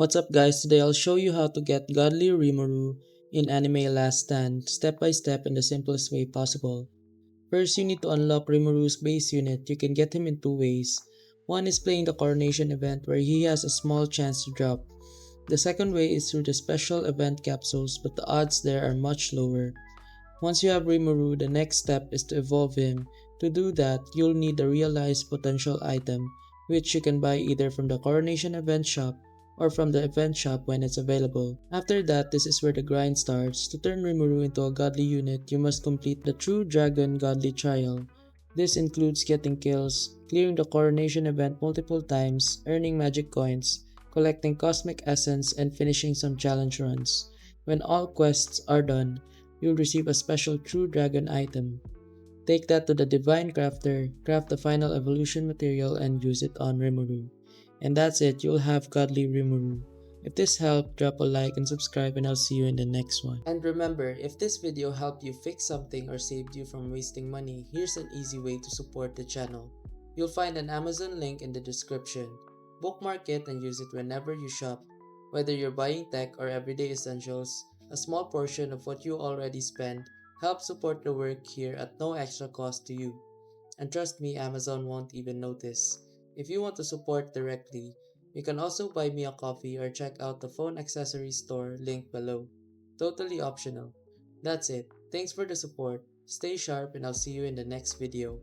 What's up guys, today I'll show you how to get Godly Rimuru in Anime Last Stand step by step in the simplest way possible. First, you need to unlock Rimuru's base unit. You can get him in two ways. One is playing the coronation event where he has a small chance to drop. The second way is through the special event capsules, but the odds there are much lower. Once you have Rimuru, the next step is to evolve him. To do that, you'll need a realized potential item, which you can buy either from the Coronation Event shop or from the event shop when it's available. After that, this is where the grind starts. To turn Rimuru into a godly unit, you must complete the True Dragon Godly Trial. This includes getting kills, clearing the Coronation Event multiple times, earning magic coins, collecting Cosmic Essence, and finishing some challenge runs. When all quests are done, you'll receive a special True Dragon item. Take that to the Divine Crafter, craft the final evolution material, and use it on Rimuru. And that's it, you'll have Godly Rimuru. If this helped, drop a like and subscribe, and I'll see you in the next one. And remember, if this video helped you fix something or saved you from wasting money, here's an easy way to support the channel. You'll find an Amazon link in the description. Bookmark it and use it whenever you shop. Whether you're buying tech or everyday essentials, a small portion of what you already spend helps support the work here at no extra cost to you. And trust me, Amazon won't even notice. If you want to support directly, you can also buy me a coffee or check out the phone accessories store linked below. Totally optional. That's it. Thanks for the support. Stay sharp and I'll see you in the next video.